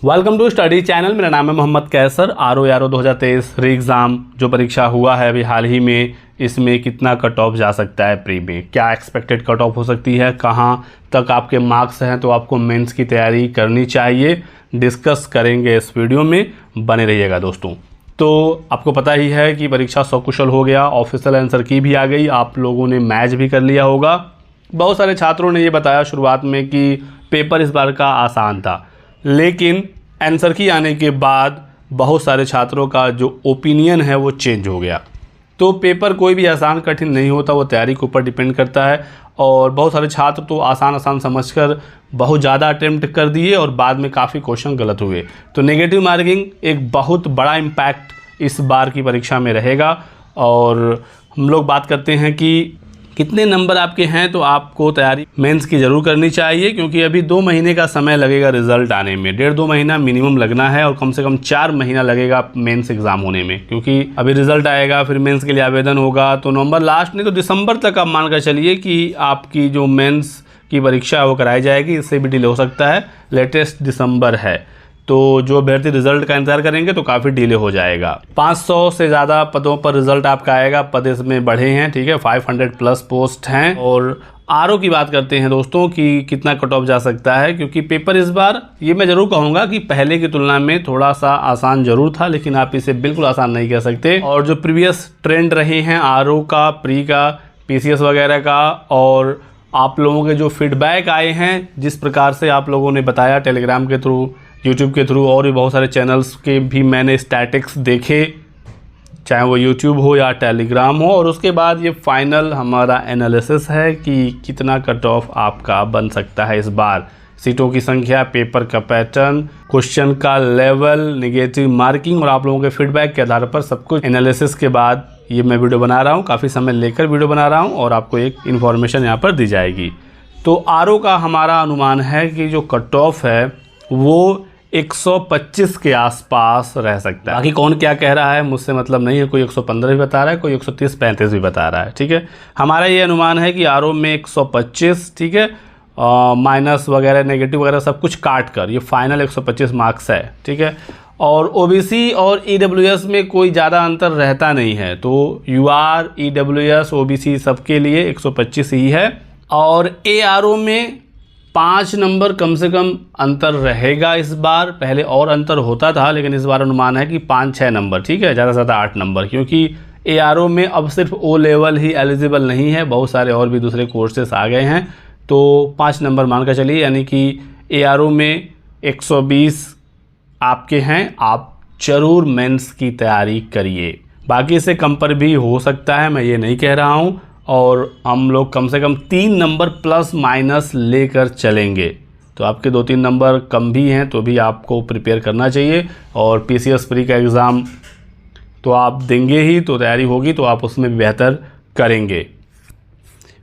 Welcome to study channel. मेरा नाम है मोहम्मद कैसर। आरओ 2023 री एग्ज़ाम जो परीक्षा हुआ है अभी हाल ही में, इसमें कितना कट ऑफ जा सकता है प्री में, क्या एक्सपेक्टेड कट ऑफ हो सकती है, कहां तक आपके मार्क्स हैं, तो आपको मेंस की तैयारी करनी चाहिए, डिस्कस करेंगे इस वीडियो में। बने रहिएगा दोस्तों। तो आपको पता ही है कि परीक्षा सकुशल हो गया, ऑफिशियल आंसर की भी आ गई, आप लोगों ने मैच भी कर लिया होगा। बहुत सारे छात्रों ने ये बताया शुरुआत में कि पेपर इस बार का आसान था, लेकिन आंसर की आने के बाद बहुत सारे छात्रों का जो ओपिनियन है वो चेंज हो गया। तो पेपर कोई भी आसान कठिन नहीं होता, वो तैयारी के ऊपर डिपेंड करता है। और बहुत सारे छात्र तो आसान समझकर बहुत ज़्यादा अटेम्प्ट कर दिए और बाद में काफ़ी क्वेश्चन गलत हुए। तो नेगेटिव मार्किंग एक बहुत बड़ा इम्पैक्ट इस बार की परीक्षा में रहेगा। और हम लोग बात करते हैं कि कितने नंबर आपके हैं, तो आपको तैयारी मेंस की ज़रूर करनी चाहिए, क्योंकि अभी 2 महीने का समय लगेगा रिज़ल्ट आने में। 1.5-2 महीना मिनिमम लगना है और कम से कम 4 महीना लगेगा मेंस एग्ज़ाम होने में, क्योंकि अभी रिज़ल्ट आएगा, फिर मेंस के लिए आवेदन होगा। तो नवंबर लास्ट नहीं तो दिसंबर तक आप मान कर चलिए कि आपकी जो मेंस की परीक्षा है वो कराई जाएगी। इससे भी डिले हो सकता है, लेटेस्ट दिसंबर है। तो जो अभ्यर्थी रिजल्ट का इंतजार करेंगे तो काफ़ी डिले हो जाएगा। 500 से ज़्यादा पदों पर रिजल्ट आपका आएगा, पद इसमें बढ़े हैं, ठीक है, 500 प्लस पोस्ट हैं। और आरओ की बात करते हैं दोस्तों कि कितना कट ऑफ जा सकता है, क्योंकि पेपर इस बार ये मैं ज़रूर कहूँगा कि पहले की तुलना में थोड़ा सा आसान ज़रूर था, लेकिन आप इसे बिल्कुल आसान नहीं कह सकते। और जो प्रीवियस ट्रेंड रहे हैं आरओ का, प्री का, पीसीएस वगैरह का, और आप लोगों के जो फीडबैक आए हैं, जिस प्रकार से आप लोगों ने बताया टेलीग्राम के थ्रू, यूट्यूब के थ्रू, और भी बहुत सारे चैनल्स के भी मैंने स्टैटिक्स देखे, चाहे वो यूट्यूब हो या टेलीग्राम हो। और उसके बाद ये फाइनल हमारा एनालिसिस है कि कितना कट ऑफ आपका बन सकता है इस बार। सीटों की संख्या, पेपर का पैटर्न, क्वेश्चन का लेवल, नेगेटिव मार्किंग और आप लोगों के फीडबैक के आधार पर सब कुछ एनालिसिस के बाद ये मैं वीडियो बना रहा हूँ। काफ़ी समय लेकर वीडियो बना रहा हूँ और आपको एक इन्फॉर्मेशन यहाँ पर दी जाएगी। तो आरओ का हमारा अनुमान है कि जो कट ऑफ है वो 125 के आसपास रह सकता है। बाकी कौन क्या कह रहा है मुझसे मतलब नहीं है, कोई 115 भी बता रहा है, कोई 130-135 भी बता रहा है, ठीक है। हमारा ये अनुमान है कि आरओ में 125, ठीक है, माइनस वगैरह नेगेटिव वगैरह सब कुछ काट कर ये फाइनल 125 मार्क्स है, ठीक है। और ओबीसी और ईडब्ल्यूएस में कोई ज़्यादा अंतर रहता नहीं है, तो यूआर, ईडब्ल्यूएस, ओबीसी सबके लिए 125 ही है। और एआरओ में 5 नंबर कम से कम अंतर रहेगा इस बार। पहले और अंतर होता था, लेकिन इस बार अनुमान है कि 5-6 नंबर, ठीक है, ज़्यादा से ज़्यादा 8 नंबर, क्योंकि एआरओ में अब सिर्फ ओ लेवल ही एलिजिबल नहीं है, बहुत सारे और भी दूसरे कोर्सेस आ गए हैं। तो 5 नंबर मान कर चलिए, यानी कि एआरओ में 120 आपके हैं। आप जरूर मेंस की तैयारी करिए, बाकी इससे कम पर भी हो सकता है, मैं ये नहीं कह रहा हूँ। और हम लोग कम से कम 3 नंबर प्लस माइनस लेकर चलेंगे, तो आपके 2-3 नंबर कम भी हैं तो भी आपको प्रिपेयर करना चाहिए। और पीसीएस प्री का एग्ज़ाम तो आप देंगे ही, तो तैयारी होगी तो आप उसमें भी बेहतर करेंगे।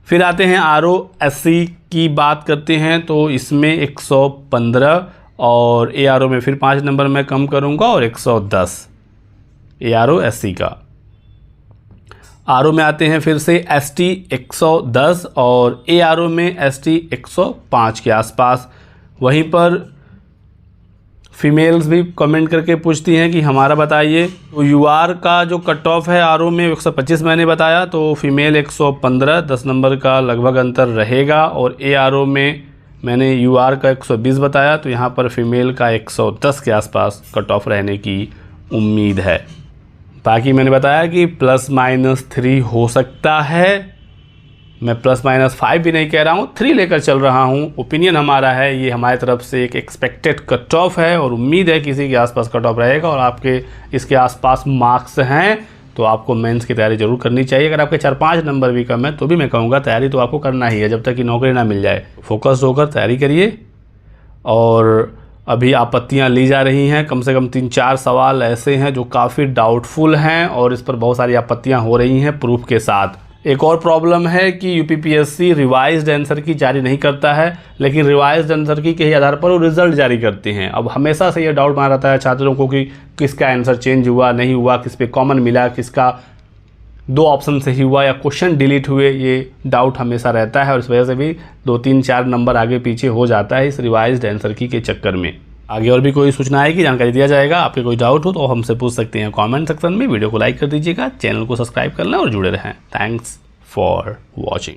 फिर आते हैं आरओ एससी की बात करते हैं, तो इसमें 115 और एआरओ में फिर 5 नंबर मैं कम करूँगा और 110 एआरओ एससी का। आरओ में आते हैं फिर से एसटी 110 और एआरओ में एसटी 105 के आसपास। वहीं पर फीमेल्स भी कमेंट करके पूछती हैं कि हमारा बताइए। तो यूआर का जो कट ऑफ है आरओ में 125 मैंने बताया, तो फीमेल 115, 10 नंबर का लगभग अंतर रहेगा। और एआरओ में मैंने यूआर का 120 बताया, तो यहाँ पर फीमेल का 110 के आसपास कट ऑफ रहने की उम्मीद है। बाकी मैंने बताया कि ±3 हो सकता है, मैं ±5 भी नहीं कह रहा हूँ, 3 लेकर चल रहा हूँ। ओपिनियन हमारा है, ये हमारी तरफ से एक एक्सपेक्टेड कट ऑफ है और उम्मीद है किसी के आसपास कट ऑफ रहेगा। और आपके इसके आसपास मार्क्स हैं तो आपको मेंस की तैयारी जरूर करनी चाहिए। अगर आपके 4-5 नंबर भी कम है तो भी मैं कहूँगा तैयारी तो आपको करना ही है, जब तक कि नौकरी ना मिल जाए। फोकस होकर तैयारी करिए। और अभी आपत्तियां ली जा रही हैं, कम से कम 3-4 सवाल ऐसे हैं जो काफ़ी डाउटफुल हैं और इस पर बहुत सारी आपत्तियां हो रही हैं प्रूफ के साथ। एक और प्रॉब्लम है कि यूपीपीएससी रिवाइज्ड आंसर की जारी नहीं करता है, लेकिन रिवाइज्ड आंसर की के आधार पर वो रिजल्ट जारी करते हैं। अब हमेशा से ये डाउट बना रहता है छात्रों को कि किसका आंसर चेंज हुआ नहीं हुआ, किस पे कॉमन मिला, किसका 2 ऑप्शन से ही हुआ या क्वेश्चन डिलीट हुए, ये डाउट हमेशा रहता है। और इस वजह से भी 2-3-4 नंबर आगे पीछे हो जाता है इस रिवाइज्ड आंसर की के चक्कर में। आगे और भी कोई सूचना आएगी, जानकारी दिया जाएगा। आपके कोई डाउट हो तो हमसे पूछ सकते हैं कमेंट सेक्शन में। वीडियो को लाइक कर दीजिएगा, चैनल को सब्सक्राइब कर लें और जुड़े रहें। Thanks for watching.